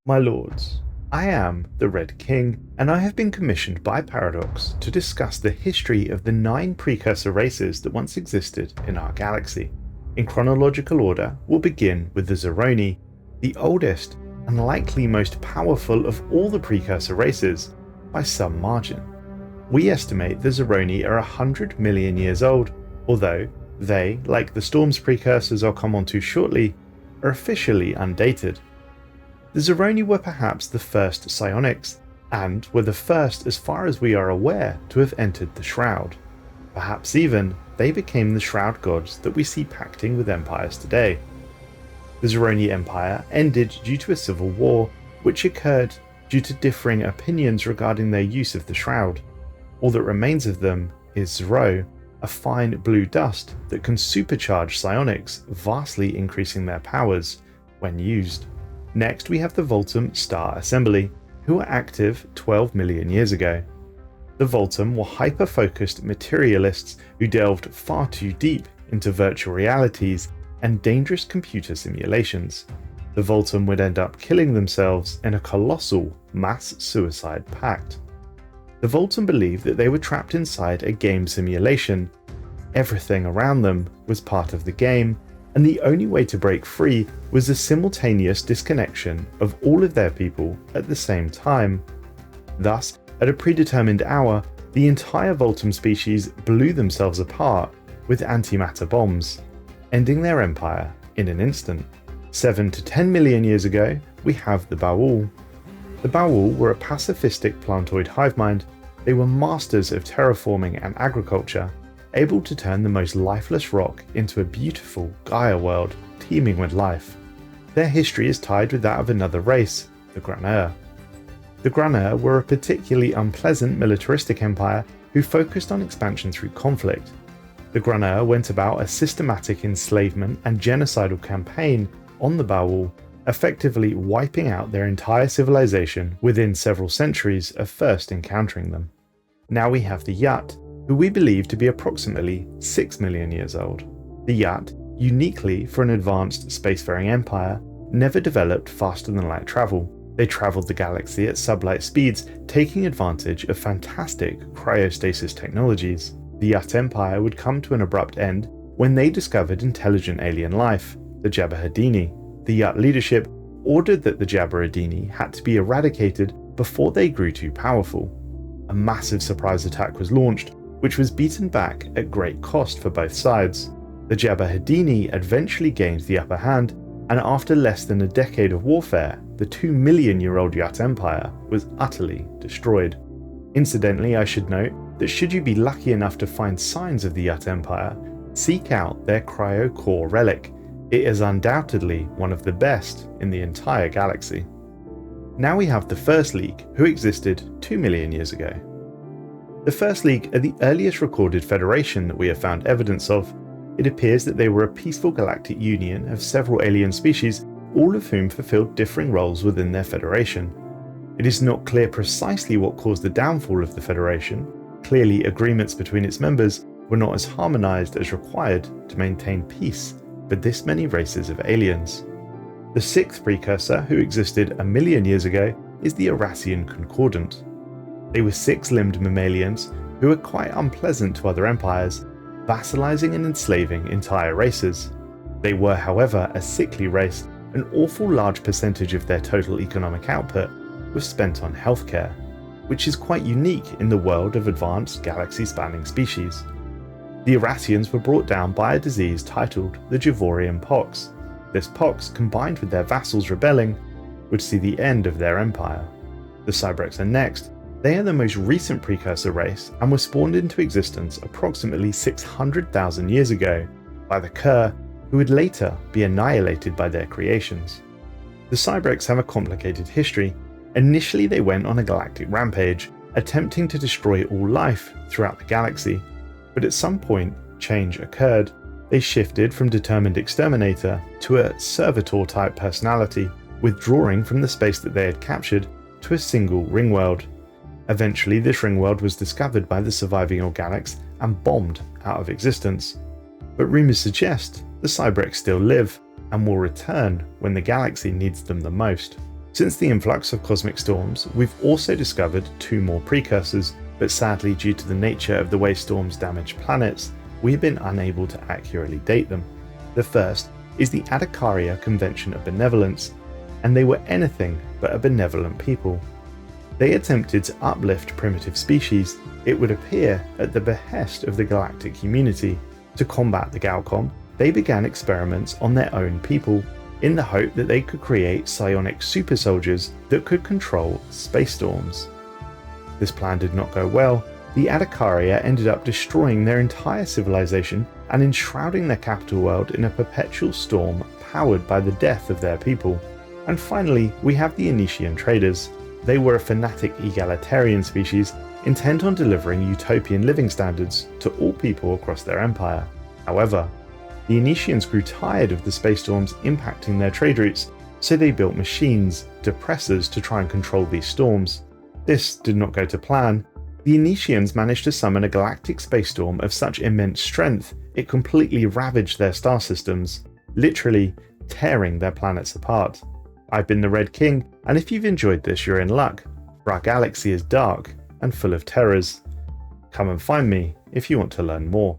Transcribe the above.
My lords, I am the Red King, and I have been commissioned by Paradox to discuss the history of the 9 precursor races that once existed in our galaxy. In chronological order, we'll begin with the Zroni, the oldest and likely most powerful of all the precursor races, by some margin. We estimate the Zroni are 100 million years old, although they, like the Storm's precursors I'll come on to shortly, are officially undated. The Zroni were perhaps the first psionics, and were the first as far as we are aware to have entered the Shroud. Perhaps even they became the Shroud gods that we see pacting with empires today. The Zroni Empire ended due to a civil war, which occurred due to differing opinions regarding their use of the Shroud. All that remains of them is Zro, a fine blue dust that can supercharge psionics, vastly increasing their powers when used. Next we have the Vultaum Star Assembly, who were active 12 million years ago. The Vultaum were hyper-focused materialists who delved far too deep into virtual realities and dangerous computer simulations. The Vultaum would end up killing themselves in a colossal mass suicide pact. The Vultaum believed that they were trapped inside a game simulation. Everything around them was part of the game, and the only way to break free was the simultaneous disconnection of all of their people at the same time. Thus, at a predetermined hour, the entire Vultaum species blew themselves apart with antimatter bombs, ending their empire in an instant. 7 to 10 million years ago, we have the Baol. The Baol were a pacifistic plantoid hive mind. They were masters of terraforming and agriculture, able to turn the most lifeless rock into a beautiful Gaia world teeming with life. Their history is tied with that of another race, the Granur. The Granur were a particularly unpleasant militaristic empire who focused on expansion through conflict. The Granur went about a systematic enslavement and genocidal campaign on the Baol, effectively wiping out their entire civilization within several centuries of first encountering them. Now we have the Yuht, who we believe to be approximately 6 million years old. The Yuht, uniquely for an advanced spacefaring empire, never developed faster than light travel. They travelled the galaxy at sublight speeds, taking advantage of fantastic cryostasis technologies. The Yuht Empire would come to an abrupt end when they discovered intelligent alien life, the Jabba-Hadini. The Yuht leadership ordered that the Jabba-Hadini had to be eradicated before they grew too powerful. A massive surprise attack was launched, which was beaten back at great cost for both sides. The Jabba-Hadini eventually gained the upper hand, and after less than a decade of warfare, the 2-million-year-old Yuht Empire was utterly destroyed. Incidentally, I should note that should you be lucky enough to find signs of the Yuht Empire, seek out their cryo-core relic. It is undoubtedly one of the best in the entire galaxy. Now we have the First League, who existed 2 million years ago. The First League are the earliest recorded federation that we have found evidence of. It appears that they were a peaceful galactic union of several alien species, all of whom fulfilled differing roles within their federation. It is not clear precisely what caused the downfall of the Federation. Clearly, agreements between its members were not as harmonized as required to maintain peace for this many races of aliens. The 6th precursor, who existed 1 million years ago, is the Irassian Concordant. They were 6-limbed mammalians who were quite unpleasant to other empires, vassalizing and enslaving entire races. They were, however, a sickly race. An awful large percentage of their total economic output was spent on healthcare, which is quite unique in the world of advanced galaxy-spanning species. The Irassians were brought down by a disease titled the Javorian Pox. This pox, combined with their vassals rebelling, would see the end of their empire. The Cybrex are next. They are the most recent precursor race and were spawned into existence approximately 600,000 years ago by the Kerr, who would later be annihilated by their creations. The Cybrex have a complicated history. Initially they went on a galactic rampage, attempting to destroy all life throughout the galaxy, but at some point change occurred. They shifted from determined exterminator to a servitor-type personality, withdrawing from the space that they had captured to a single ringworld. Eventually this ringworld was discovered by the surviving organics and bombed out of existence. But rumours suggest the Cybrex still live and will return when the galaxy needs them the most. Since the influx of cosmic storms, we've also discovered 2 more precursors, but sadly due to the nature of the way storms damage planets, we've been unable to accurately date them. The first is the Adhikaria Convention of Benevolence, and they were anything but a benevolent people. They attempted to uplift primitive species, it would appear at the behest of the galactic community. To combat the Galcom, they began experiments on their own people, in the hope that they could create psionic super soldiers that could control space storms. This plan did not go well. The Adhikaria ended up destroying their entire civilization and enshrouding their capital world in a perpetual storm powered by the death of their people. And finally, we have the Irassian traders. They were a fanatic egalitarian species intent on delivering utopian living standards to all people across their empire. However, the Irassians grew tired of the space storms impacting their trade routes, so they built machines, depressors, to try and control these storms. This did not go to plan. The Irassians managed to summon a galactic space storm of such immense strength it completely ravaged their star systems, literally tearing their planets apart. I've been the Red King, and if you've enjoyed this, you're in luck, for our galaxy is dark and full of terrors. Come and find me if you want to learn more.